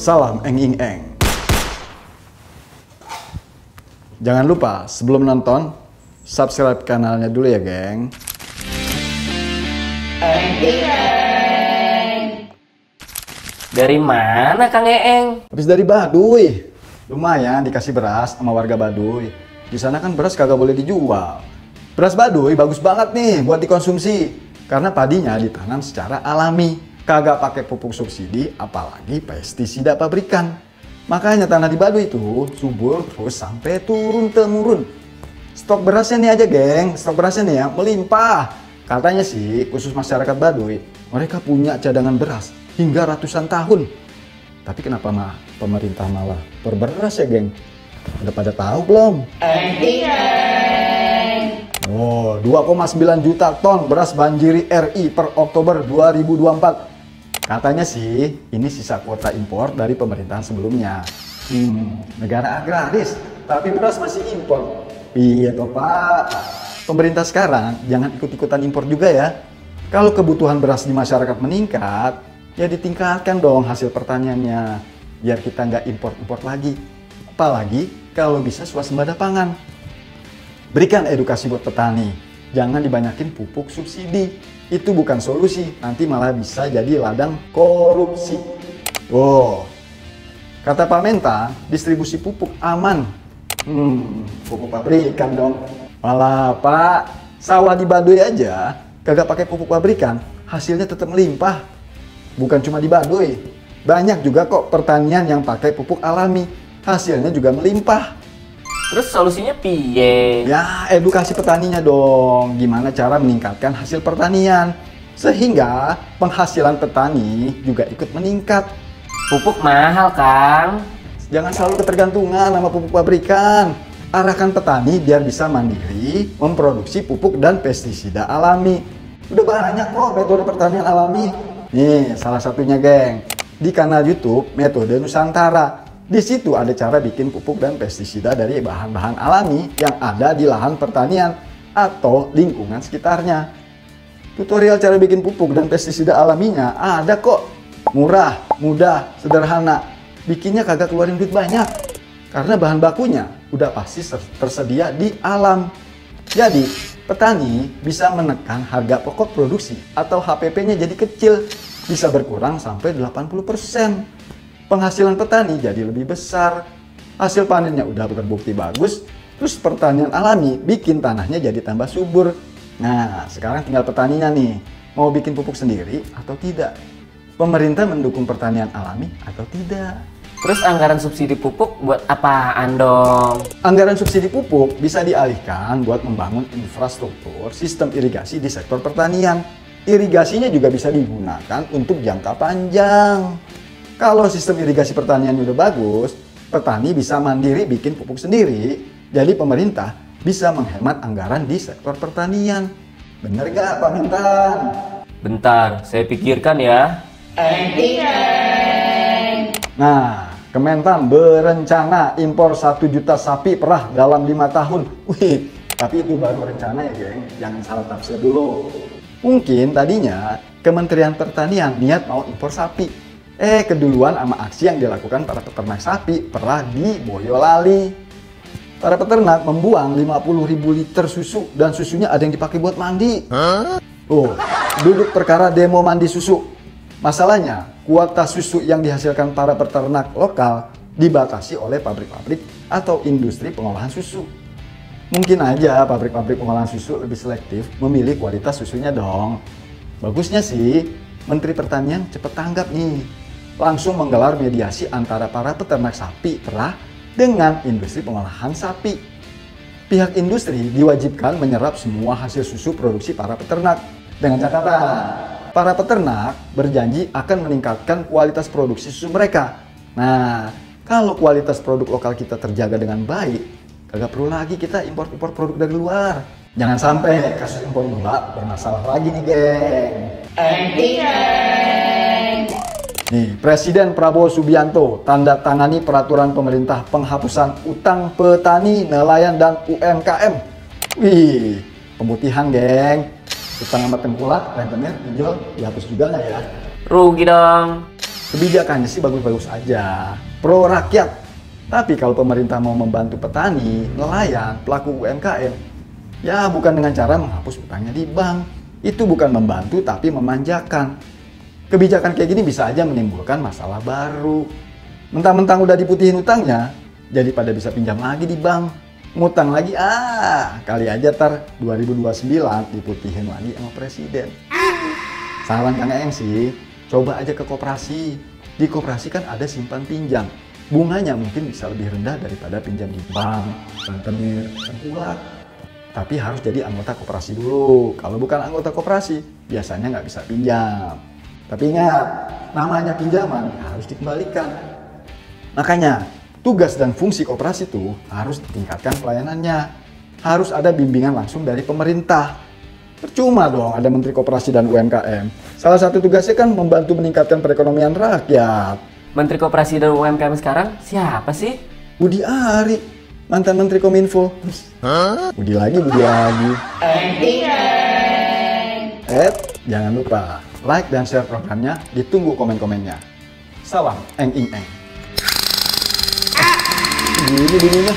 Salam eng-ing-eng. Jangan lupa sebelum nonton, subscribe kanalnya dulu ya, geng. Dari mana Kang Eeng? Habis dari Baduy. Lumayan dikasih beras sama warga Baduy. Di sana kan beras kagak boleh dijual. Beras Baduy bagus banget nih buat dikonsumsi. Karena padinya ditanam secara alami. Kagak pakai pupuk subsidi, apalagi pestisida pabrikan. Makanya tanah di Baduy itu subur terus sampai turun-temurun. Stok berasnya nih aja, geng. Stok berasnya nih ya melimpah. Katanya sih khusus masyarakat Baduy, mereka punya cadangan beras hingga ratusan tahun. Tapi kenapa pemerintah malah berberas ya, geng? Udah pada tahu belum? Oh, 2,9 juta ton beras banjiri RI per Oktober 2024. Katanya sih, ini sisa kuota impor dari pemerintahan sebelumnya. Negara agraris, tapi beras masih impor. Iya toh Pak. Pemerintah sekarang jangan ikut-ikutan impor juga ya. Kalau kebutuhan beras di masyarakat meningkat, ya ditingkatkan dong hasil pertaniannya. Biar kita nggak import-import lagi. Apalagi kalau bisa swasembada pangan. Berikan edukasi buat petani. Jangan dibanyakin pupuk subsidi. Itu bukan solusi, nanti malah bisa jadi ladang korupsi. Wow, kata Pak Mentan, distribusi pupuk aman. Pupuk pabrikan dong. Malah Pak, sawah di Baduy aja kagak pakai pupuk pabrikan, hasilnya tetap melimpah. Bukan cuma di Baduy, banyak juga kok pertanian yang pakai pupuk alami, hasilnya juga melimpah. Terus solusinya piye? Ya, edukasi petaninya dong. Gimana cara meningkatkan hasil pertanian sehingga penghasilan petani juga ikut meningkat. Pupuk mahal, Kang. Jangan selalu ketergantungan sama pupuk pabrikan. Arahkan petani biar bisa mandiri memproduksi pupuk dan pestisida alami. Udah banyak kok metode pertanian alami. Nih, salah satunya, geng. Di kanal YouTube Metode Nusantara. Di situ ada cara bikin pupuk dan pestisida dari bahan-bahan alami yang ada di lahan pertanian atau lingkungan sekitarnya. Tutorial cara bikin pupuk dan pestisida alaminya ada kok. Murah, mudah, sederhana. Bikinnya kagak keluarin duit banyak. Karena bahan bakunya udah pasti tersedia di alam. Jadi, petani bisa menekan harga pokok produksi atau HPP-nya jadi kecil. Bisa berkurang sampai 80%. Penghasilan petani jadi lebih besar, hasil panennya udah terbukti bagus, terus pertanian alami bikin tanahnya jadi tambah subur. Nah, sekarang tinggal petaninya nih, mau bikin pupuk sendiri atau tidak? Pemerintah mendukung pertanian alami atau tidak? Terus anggaran subsidi pupuk buat apaan dong? Anggaran subsidi pupuk bisa dialihkan buat membangun infrastruktur sistem irigasi di sektor pertanian. Irigasinya juga bisa digunakan untuk jangka panjang. Kalau sistem irigasi pertanian udah bagus, petani bisa mandiri bikin pupuk sendiri. Jadi pemerintah bisa menghemat anggaran di sektor pertanian. Bener gak Pak Mentan? Bentar, saya pikirkan ya. Nah, Kementan berencana impor 1 juta sapi perah dalam 5 tahun. Wih, tapi itu baru rencana ya, geng. Jangan salah tafsir dulu. Mungkin tadinya Kementerian Pertanian niat mau impor sapi. Keduluan sama aksi yang dilakukan para peternak sapi perah di Boyolali. Para peternak membuang 50.000 liter susu dan susunya ada yang dipakai buat mandi. Oh, duduk perkara demo mandi susu. Masalahnya, kuota susu yang dihasilkan para peternak lokal dibatasi oleh pabrik-pabrik atau industri pengolahan susu. Mungkin aja pabrik-pabrik pengolahan susu lebih selektif memilih kualitas susunya dong. Bagusnya sih, Menteri Pertanian cepet tanggap nih. Langsung menggelar mediasi antara para peternak sapi perah dengan industri pengolahan sapi. Pihak industri diwajibkan menyerap semua hasil susu produksi para peternak. Dengan catatan, para peternak berjanji akan meningkatkan kualitas produksi susu mereka. Nah, kalau kualitas produk lokal kita terjaga dengan baik, kagak perlu lagi kita impor-impor produk dari luar. Jangan sampai kasus impor gula bermasalah lagi nih, geng. Nih, Presiden Prabowo Subianto tanda tangani peraturan pemerintah penghapusan utang petani, nelayan, dan UMKM. Wih, pemutihan, geng. Utang sama tengkulak, rentenir, pinjol, dihapus juga nggak ya? Rugi dong. Kebijakannya sih bagus-bagus aja, pro rakyat. Tapi kalau pemerintah mau membantu petani, nelayan, pelaku UMKM, ya bukan dengan cara menghapus utangnya di bank. Itu bukan membantu tapi memanjakan. Kebijakan kayak gini bisa aja menimbulkan masalah baru. Mentang-mentang udah diputihin utangnya, jadi pada bisa pinjam lagi di bank. Ngutang lagi, kali aja tar 2029 diputihin lagi sama presiden. Saran Kang Eng sih, coba aja ke koperasi. Di koperasi kan ada simpan pinjam. Bunganya mungkin bisa lebih rendah daripada pinjam di bank, rentenir, tengkulak. Tapi harus jadi anggota koperasi dulu. Kalau bukan anggota koperasi, biasanya nggak bisa pinjam. Tapi ingat, namanya pinjaman harus dikembalikan. Makanya, tugas dan fungsi koperasi itu harus ditingkatkan pelayanannya. Harus ada bimbingan langsung dari pemerintah. Percuma dong ada Menteri Koperasi dan UMKM. Salah satu tugasnya kan membantu meningkatkan perekonomian rakyat. Menteri Koperasi dan UMKM sekarang siapa sih? Budi Ari, mantan Menteri Kominfo. Budi lagi. Jangan lupa like dan share programnya, ditunggu komen-komennya. Salam Eng Ing Eng. Gini bunyinya.